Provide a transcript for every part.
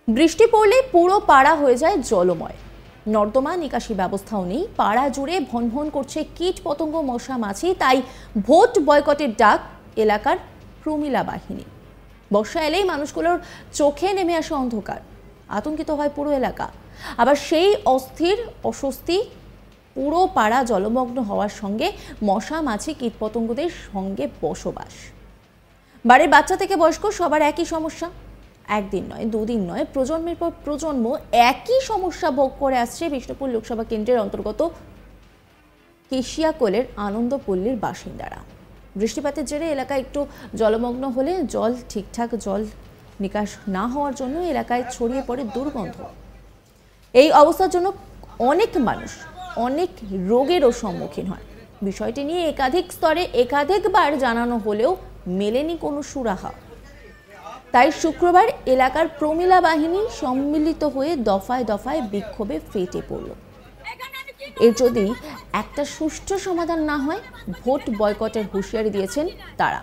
বৃষ্টি পড়লে পুরো পাড়া হয়ে যায় জলময়। নর্দমা নিকাশি ব্যবস্থাও নেই। পাড়া জুড়ে ভনভন করছে কীট পতঙ্গ, মশা মাছি। তাই ভোট বয়কটের ডাক এলাকার প্রমিলা বাহিনী। বর্ষা এলেই মানুষগুলোর চোখে নেমে আসে অন্ধকার। আতঙ্কিত হয় পুরো এলাকা। আবার সেই অস্থির অস্বস্তি পুরো পাড়া জলমগ্ন হওয়ার সঙ্গে মশা মাছি কীটপতঙ্গদের সঙ্গে বসবাস। বাড়ির বাচ্চা থেকে বয়স্ক সবার একই সমস্যা। একদিন নয়, দুদিন নয়, প্রজন্মের পর প্রজন্ম একই সমস্যা ভোগ করে আসছে বিষ্ণুপুর লোকসভা কেন্দ্রের অন্তর্গত কেশিয়াকোলের আনন্দপল্লীর বাসিন্দারা। বৃষ্টিপাতের জেরে এলাকা একটু জলমগ্ন হলে ঠিকঠাক জল নিকাশ না হওয়ার জন্য এলাকায় ছড়িয়ে পড়ে দুর্গন্ধ। এই অবস্থার জন্য অনেক মানুষ অনেক রোগেরও সম্মুখীন হয়। বিষয়টি নিয়ে একাধিক স্তরে একাধিকবার জানানো হলেও মেলেনি কোনো সুরাহা। তাই শুক্রবার এলাকার প্রমিলা বাহিনী সম্মিলিত হয়ে দফায় দফায় বিক্ষোভে ফেটে পড়ল। এর যদি একটা সুষ্ঠু সমাধান না হয়, ভোট বয়কটের হুঁশিয়ারি দিয়েছেন তারা।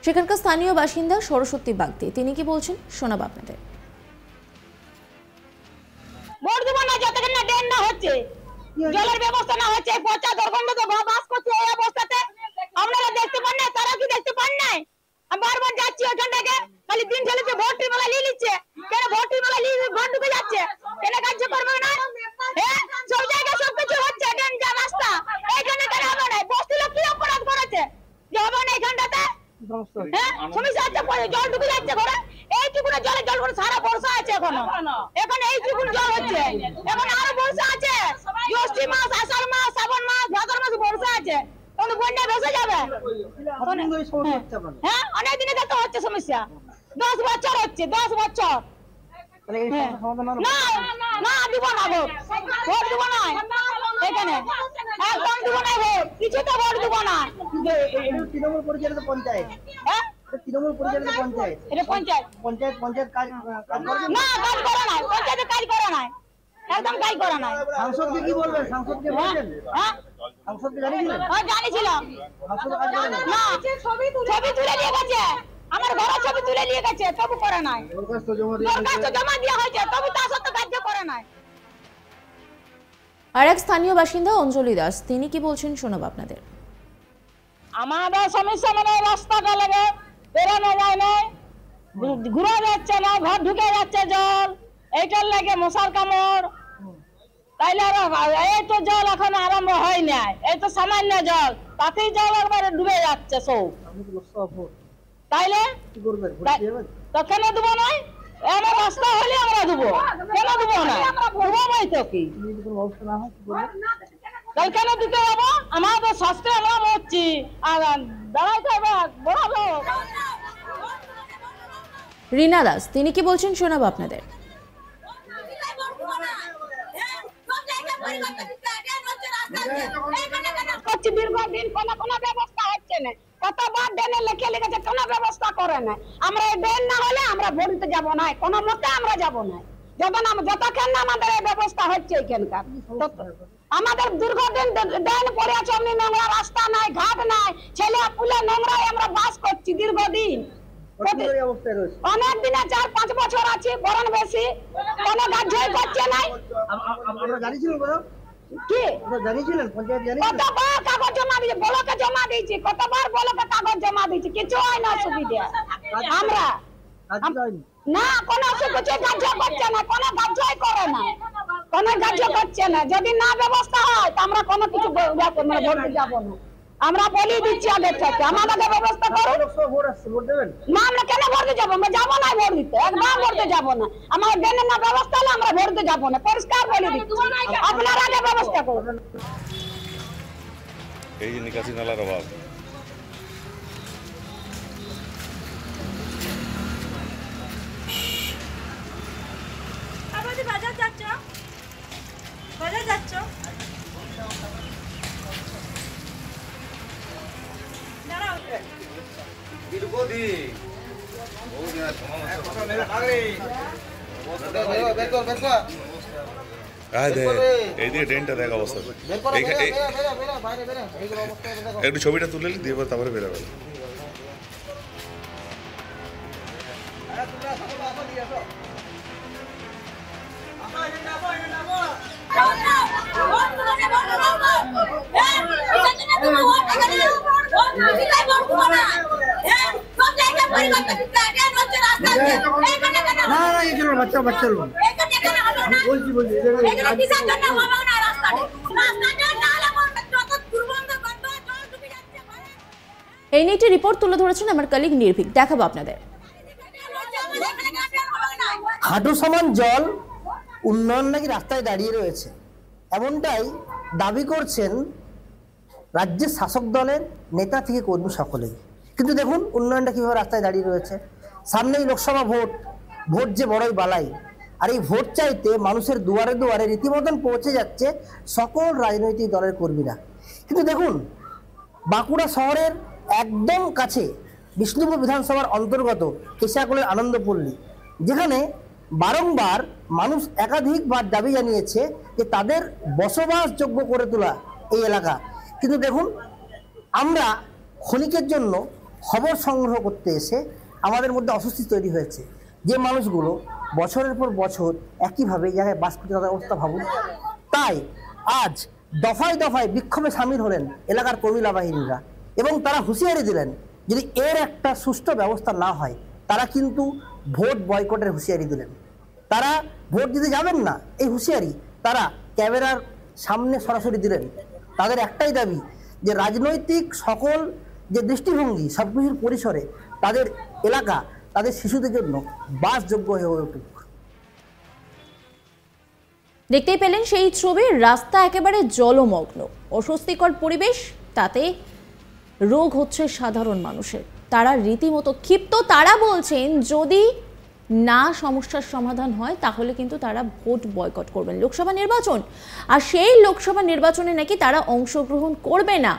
সেখানকার স্থানীয় বাসিন্দা সরস্বতী বাগদি, তিনি কি বলছেন শোনাবো আপনাদের। জলের ব্যবস্থা না হচ্ছে, পচা দুর্গন্ধ তো বাস করছে। এই অবস্থাতে আপনারা দেখতে পান না, তারা কি দেখতে পান না? আমি বারবার যাচ্ছি ওখান থেকে, খালি দিন ঠেলেছে ভোটের বেলা নিয়ে নিচ্ছে। কেন ভোটের বেলা নিয়ে ভোট ঢুকে যাচ্ছে? কেন কাজ করবে না? হ্যাঁ, সব জায়গায় সবকিছু হচ্ছে, যা রাস্তা এইখানে কেন হবে না? বস্তি লোক কি অপরাধ করেছে যে হবে না এখানটাতে? হ্যাঁ, সমস্যা হচ্ছে, জল ঢুকে যাচ্ছে ঘরে। এইটুকু জলে জল করে সারা বর্ষা আছে এখনো। এখন এইটুকু জল হচ্ছে, এখন আরো বর্ষা আছে। জ্যৈষ্ঠ মাস, আষাঢ় মাস, শ্রাবণ মাস, ভাদ্র মাস বর্ষা আছে। তখন বন্যা ভেসে যাবে। হ্যাঁ, অনেক দিনে তো হচ্ছে সমস্যা। 10 বছর হচ্ছে, 10 বছর। না না, দিব না ভোট, ভোট দিব না এখানে, একদম দিব না ভোট, কিছু তো ভোট দিব না। তৃণমূল পরিচালিত পঞ্চায়েত, হ্যাঁ, তৃণমূল পরিচালিত পঞ্চায়েত, এটা পঞ্চায়েত পঞ্চায়েত কাজ করে না, কাজ করে না, পঞ্চায়েতে কাজ করে না, একদম কাজ করে না। সাংসদকে কি বলবেন? সাংসদকে বলছেন? হ্যাঁ, সাংসদকে জানিয়েছিলেন? হ্যাঁ জানিয়েছিলাম। সাংসদ কাজ করে না, না, ছবি তুলে নিয়ে গেছে, আমার ঘরে ছবি তুলে নিয়ে গেছে, তবু করে নাই। দরখাস্ত জমা দেওয়া হয়েছে, তবু তার সাথে কাজ করে নাই। আর এক স্থানীয় বাসিন্দা অঞ্জলি দাস, তিনি কি বলছেন শোনাবো আপনাদের। আমাদের সমস্যা মানে রাস্তাটা লাগে বেরোনো যায় না, ঘুরা যাচ্ছে না, ঘর ঢুকে যাচ্ছে জল, এইটার লাগে মশার কামড়। তাইলে এই তো জল এখন আরম্ভ হয় না, এই তো সামান্য জল, তাতেই জল একবারে ডুবে যাচ্ছে সব। তাইলে তো কেন দেবো না? এমন রাস্তা হলে আমরা দেবো, কেন দেবো না? দেবো নাই তো কি, তাই কেন দিতে যাবো? আমাদের শাস্ত্রে আমরা মরছি, আর দাঁড়াইতে হবে বড় লোক। রীনা দাস, তিনি কি বলছেন শোনাবো আপনাদের। দীর্ঘদিন কোনো ব্যবস্থা হচ্ছে না, কতবার ড্রেনে লিখে লিখেছে, কোনো ব্যবস্থা করে না। আমরা এই ড্রেন না হলে আমরা ভোট দিতে যাবো না, কোনো মতে আমরা যাবো না, যতক্ষণ না আমাদের এই ব্যবস্থা হচ্ছে। এখানকার আমাদের দীর্ঘদিন ড্রেন পড়ে আছে, অমনি নোংরা, রাস্তা নাই, ঘাট নাই, ছেলে পুলে নোংরায় আমরা বাস করছি দীর্ঘদিন। অনেক দিনে 4-5 বছর আছে, বরং বেশি, কোনো কাজই করছে নাই। কি কতবার কাগজ জমা দিয়েছি, ব্লকে জমা দিয়েছি, কতবার ব্লকে কাগজ জমা দিয়েছি, কিছু হয় না সুবিধা। আমরা না কোনো কিছু কাজ করছে না, কোনো কাজই করে না, কোনো কাজ করছে না। যদি না ব্যবস্থা হয় তো আমরা কোনো কিছু ভোট যাবো না। আমরা বলি দিচ্ছি আগে থেকে, আমাদের ব্যবস্থা করো। না, আমরা কেন ভোট যাবো? আমরা যাবো না ভোট দিতে, একদম ভোট যাবো না। আমার দেনের না ব্যবস্থা হলে আমরা ভোট যাবো না, পরিষ্কার বলে দিচ্ছি। আপনারা আগে ব্যবস্থা করুন। এই যে নিকাশি নালার অভাব। এই দিয়ে ড্রেনটা দেখা অবস্থা, একটু ছবিটা তুলে দিয়ে তারপরে বেরোবে। বাচ্চা বাচ্চা লোক বলছি এই নিয়ে একটি রিপোর্ট তুলে ধরেছেন আমার কলিগ নির্ভীক, দেখাবো আপনাদের। হাঁটু সমান জল, উন্নয়ন নাকি রাস্তায় দাঁড়িয়ে রয়েছে, এমনটাই দাবি করছেন রাজ্যের শাসক দলের নেতা থেকে কর্মী সকলেই। কিন্তু দেখুন উন্নয়নটা কিভাবে রাস্তায় দাঁড়িয়ে রয়েছে। সামনেই লোকসভা ভোট, ভোট যে বড়ই বালাই, আর এই ভোট চাইতে মানুষের দুয়ারে দুয়ারে রীতিমতন পৌঁছে যাচ্ছে সকল রাজনৈতিক দলের কর্মীরা। কিন্তু দেখুন বাঁকুড়া শহরের একদম কাছে বিষ্ণুপুর বিধানসভার অন্তর্গত কেশাকুলের আনন্দপল্লী, যেখানে বারংবার মানুষ একাধিকবার দাবি জানিয়েছে যে তাদের বসবাসযোগ্য করে তোলা এই এলাকা। কিন্তু দেখুন আমরা ক্ষণিকের জন্য খবর সংগ্রহ করতে এসে আমাদের মধ্যে অস্বস্তি তৈরি হয়েছে। যে মানুষগুলো বছরের পর বছর একইভাবে এই জায়গায় বাস করতে, তাদের অবস্থা ভাবুন। তাই আজ দফায় দফায় বিক্ষোভে সামিল হলেন এলাকার কর্মীলা বাহিনীরা এবং তারা হুঁশিয়ারি দিলেন যদি এর একটা সুষ্ঠু ব্যবস্থা না হয় তারা কিন্তু ভোট বয়কটের হুঁশিয়ারি দিলেন। তারা ভোট দিতে যাবেন না এই হুঁশিয়ারি তারা ক্যামেরার সামনে সরাসরি দিলেন। তাদের একটাই দাবি যে রাজনৈতিক সকল যে দৃষ্টিভঙ্গি সবকিছুর পরিসরে তাদের এলাকা, তাদের শিশুদের জন্য বাসযোগ্য হয়ে উঠুক। দেখতেই পেলেন সেই ছবি, রাস্তা একেবারে জলমগ্ন, অস্বস্তিকর পরিবেশ, তাতে রোগ হচ্ছে সাধারণ মানুষের। তারা রীতিমতো ক্ষিপ্ত। তারা বলছেন যদি না সমস্যার সমাধান হয় তাহলে কিন্তু তারা ভোট বয়কট করবেন, লোকসভা নির্বাচন, আর সেই লোকসভা নির্বাচনে নাকি তারা অংশগ্রহণ করবে না,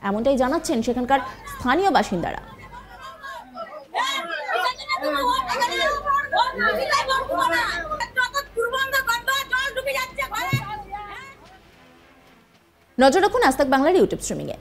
এমনটাই জানাচ্ছেন সেখানকার স্থানীয় বাসিন্দারা। নজর রাখুন আজ তাক বাংলার ইউটিউব স্ট্রিমিংয়ে।